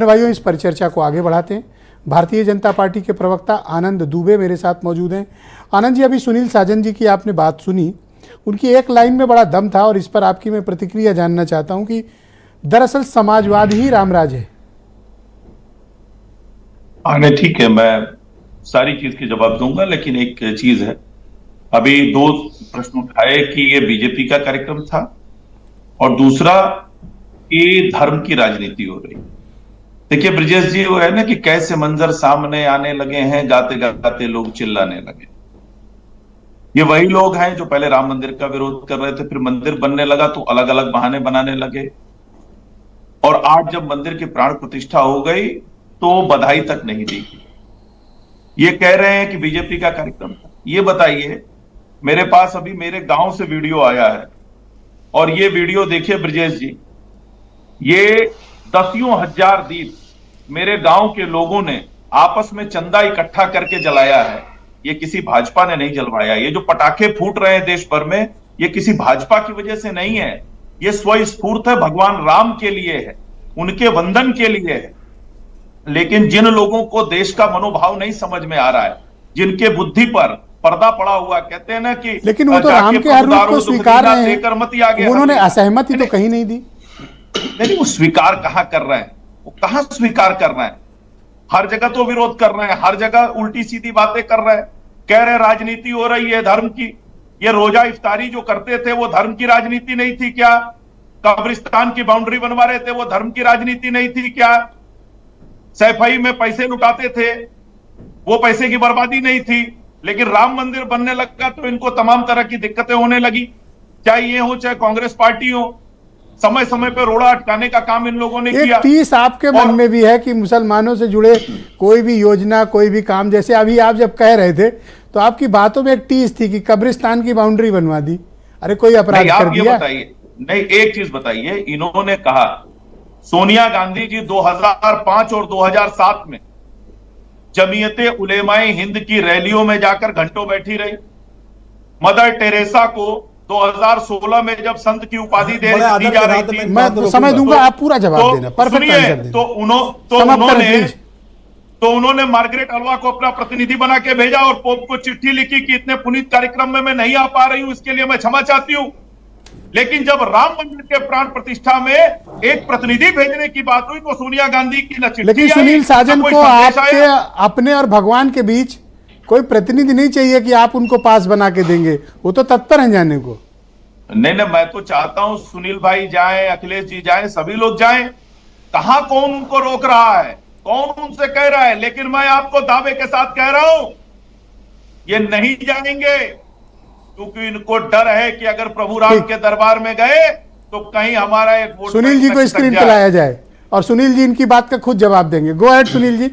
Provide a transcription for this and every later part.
भाइयों, इस परिचर्चा को आगे बढ़ाते हैं। भारतीय जनता पार्टी के प्रवक्ता आनंद दुबे मेरे साथ मौजूद हैं। आनंद जी, अभी सुनील साजन जी की आपने बात सुनी, उनकी एक लाइन में बड़ा दम था और इस पर आपकी मैं प्रतिक्रिया जानना चाहता हूं कि दरअसल समाजवाद ही रामराज है। नहीं, ठीक है, मैं सारी चीज के जवाब दूंगा, लेकिन एक चीज है, अभी दो प्रश्न उठाए कि ये बीजेपी का कार्यक्रम था और दूसरा कि धर्म की राजनीति हो रही। देखिए ब्रिजेश जी, वो है ना कि कैसे मंजर सामने आने लगे हैं, गाते गाते लोग चिल्लाने लगे। ये वही लोग हैं जो पहले राम मंदिर का विरोध कर रहे थे, फिर मंदिर बनने लगा तो अलग अलग बहाने बनाने लगे, और आज जब मंदिर की प्राण प्रतिष्ठा हो गई तो बधाई तक नहीं दी। ये कह रहे हैं कि बीजेपी का कार्यक्रम था। ये बताइए, मेरे पास अभी मेरे गांव से वीडियो आया है, और ये वीडियो देखिए ब्रिजेश जी, ये दसियों हजार दीप मेरे गांव के लोगों ने आपस में चंदा इकट्ठा करके जलाया है। ये किसी भाजपा ने नहीं जलवाया। ये जो पटाखे फूट रहे हैं देश भर में, ये किसी भाजपा की वजह से नहीं है, ये स्वस्फूर्त है, भगवान राम के लिए है, उनके वंदन के लिए है। लेकिन जिन लोगों को देश का मनोभाव नहीं समझ में आ रहा है, जिनके बुद्धि पर पर्दा पड़ा हुआ, कहते हैं ना कि लेकिन वो तो राम के हर रूप को स्वीकार रहे हैं, उन्होंने असहमति तो कहीं नहीं दी। नहीं, वो स्वीकार कहां कर रहे हैं, वो कहां स्वीकार कर रहे हैं? हर जगह तो विरोध कर रहे हैं, हर जगह उल्टी सीधी बातें कर रहे हैं, कह रहे राजनीति हो रही है धर्म की। ये रोजा इफ्तारी जो करते थे वो धर्म की राजनीति नहीं थी क्या? कब्रिस्तान की बाउंड्री बनवा रहे थे, वो धर्म की राजनीति नहीं थी क्या? सैफई में पैसे लुटाते थे, वो पैसे की बर्बादी नहीं थी? लेकिन राम मंदिर बनने लगा तो इनको तमाम तरह की दिक्कतें होने लगी, चाहे ये हो चाहे कांग्रेस पार्टी हो। समय समय पर रोड़ा अटकाने का काम इन लोगों ने किया। टीस आपके मन में भी है कि मुसलमानों से जुड़े कोई भी योजना, कोई भी काम, जैसे अभी आप जब कह रहे थे तो आपकी बातों में एक टीस थी कि कब्रिस्तान की बाउंड्री बनवा दी। अरे कोई अपराध कर दिया? बताइए, नहीं, एक चीज बताइए, इन्होंने कहा सोनिया गांधी जी 2005 और 2007 में जमीयते उलेमाए हिंद की रैलियों में जाकर घंटों बैठी रही। मदर टेरेसा को 2016 में जब संत की उपाधि दी जा रही थी, मैं समय दूंगा, आप पूरा जवाब देना, परफेक्ट आंसर देना। तो उन्होंने मार्गरेट अल्वा को अपना प्रतिनिधि बना के भेजा और पोप को चिट्ठी लिखी कि इतने पुनीत कार्यक्रम में मैं नहीं आ पा रही हूं, इसके लिए मैं क्षमा चाहती हूं। लेकिन जब राम मंदिर के प्राण प्रतिष्ठा में एक प्रतिनिधि भेजने की बात हुई तो सोनिया गांधी की न चिट्ठी, लेकिन सुनील साजन को आपके अपने और भगवान के बीच कोई प्रतिनिधि नहीं चाहिए कि आप उनको पास बना के देंगे, वो तो तत्पर हैं जाने को। नहीं, मैं तो चाहता हूं सुनील भाई जाएं, अखिलेश जी जाएं, सभी लोग जाएं। कहां कौन उनको रोक रहा है, कौन उनसे कह रहा है? लेकिन मैं आपको दावे के साथ कह रहा हूं, ये नहीं जाएंगे, क्योंकि इनको डर है कि अगर प्रभु राम के दरबार में गए तो कहीं हमारा एक वोट सुनील जी को स्क्रीन पर लाया जाए और सुनील जी इनकी बात का खुद जवाब देंगे। Go ahead Sunil ji.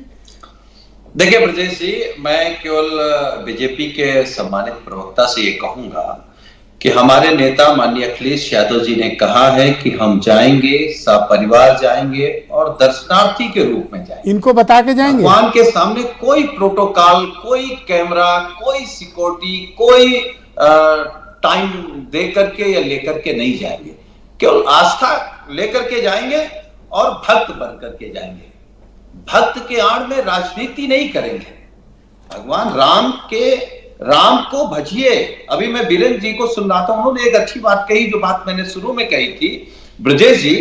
देखिए ब्रजेश जी, मैं केवल बीजेपी के सम्मानित प्रवक्ता से ये कहूंगा कि हमारे नेता माननीय अखिलेश यादव जी ने कहा है कि हम जाएंगे, सपरिवार जाएंगे और दर्शनार्थी के रूप में जाएंगे। इनको बता के जाएंगे, भगवान के सामने कोई प्रोटोकॉल, कोई कैमरा, कोई सिक्योरिटी, कोई टाइम दे करके या लेकर के नहीं जाएंगे। केवल आस्था लेकर के जाएंगे और भक्त बन करके जाएंगे। भक्त के आड़ में राजनीति नहीं करेंगे। भगवान राम को भजिए। अभी मैं बीरेंद्र जी को सुन रहा था, उन्होंने एक अच्छी बात कही, जो बात मैंने शुरू में कही थी। ब्रजेश जी,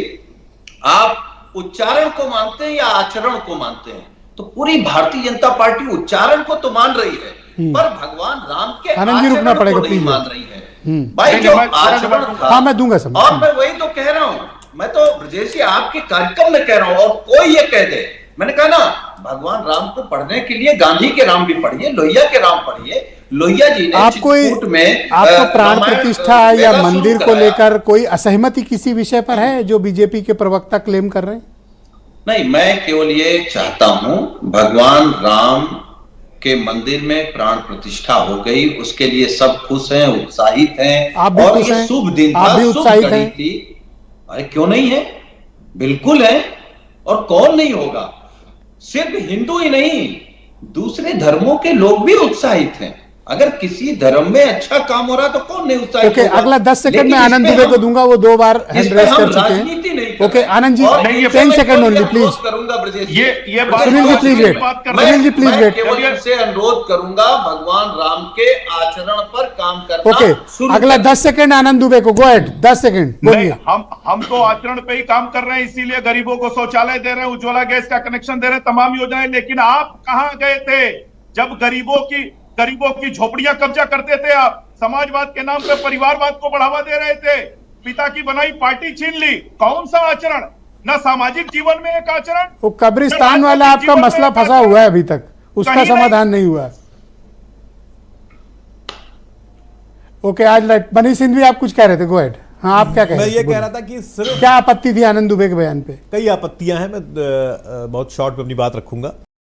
आप उच्चारण को मानते हैं या आचरण को मानते हैं? तो पूरी भारतीय जनता पार्टी उच्चारण को तो मान रही है, पर भगवान राम के आचरण को नहीं मान रही है। भाई जो आचरण था, हाँ मैं दूंगा समझ। और मैं वही तो कह रहा हूं, मैं तो ब्रजेश जी आपके कार्यक्रम में कह रहा हूं, और कोई ये कह दे, मैंने कहा ना, भगवान राम को पढ़ने के लिए गांधी के राम भी पढ़िए, लोहिया के राम पढ़िए। लोहिया जी ने चित्रकूट में आपको प्राण प्रतिष्ठा या मंदिर को लेकर कोई असहमति किसी विषय पर है जो बीजेपी के प्रवक्ता क्लेम कर रहे हैं? नहीं, मैं केवल ये चाहता हूं, भगवान राम के मंदिर में प्राण प्रतिष्ठा हो गई, उसके लिए सब खुश हैं, उत्साहित हैं, और ये शुभ दिन था, शुभ घड़ी थी। अरे क्यों नहीं है, बिल्कुल है, और कौन नहीं होगा। सिर्फ हिंदू ही नहीं, दूसरे धर्मों के लोग भी उत्साहित हैं। अगर किसी धर्म में अच्छा काम हो रहा तो कौन नहीं उत्साहित ओके, होगा? अगला 10 सेकंड में लेकिन आनंद इस पे दुबे को हम- दूंगा, वो 2 बार हैंड इस पे रेज हम कर चुके राजनीति नहीं हैं। कर ओके रहे। आनंद जी, और नहीं, ये 10 सेकंड ओनली अनुरोध प्लीज। करूंगा ब्रजेश जी। ये बात सुनील जी प्लीज वेट, बात कर मैं- सुनील जी प्लीज मैं वेट। केवल इनसे अनुरोध करूंगा भगवान राम के आचरण पर काम करना ओके, शुरू अगला करें। 10 सेकंड आनंद दुबे को, गो अहेड, 10 सेकंड नहीं, बोलिए। हम तो आचरण पे ही काम कर रहे हैं, इसीलिए गरीबों को शौचालय दे रहे हैं, उज्ज्वला गैस का कनेक्शन दे रहे हैं, तमाम योजनाएं। लेकिन आप कहां गए थे जब गरीबों की झोपड़ियां कब्जा करते थे? आप समाजवाद के नाम पे परिवारवाद को बढ़ावा दे रहे थे, पिता की बनाई पार्टी छीन ली। कौन सा आचरण? न सामाजिक जीवन में एक आचरण, वो कब्रिस्तान न वाला राजनीतिक आपका जीवन में मसला एक फंसा आचरण। हुआ है अभी तक, उसका कहीं नहीं। समाधान नहीं हुआ है। ओके, आज मनीष सिंह भी आप कुछ कह रहे थे, गो अहेड। हाँ, आप क्या कह मैं रहे थे? ये कह बोलिए। रहा था कि सिर्फ क्या आपत्ति थी आनंद दुबे के बयान पे? कई आपत्तियां हैं, मैं बहुत शॉर्ट में अपनी बात रखूंगा।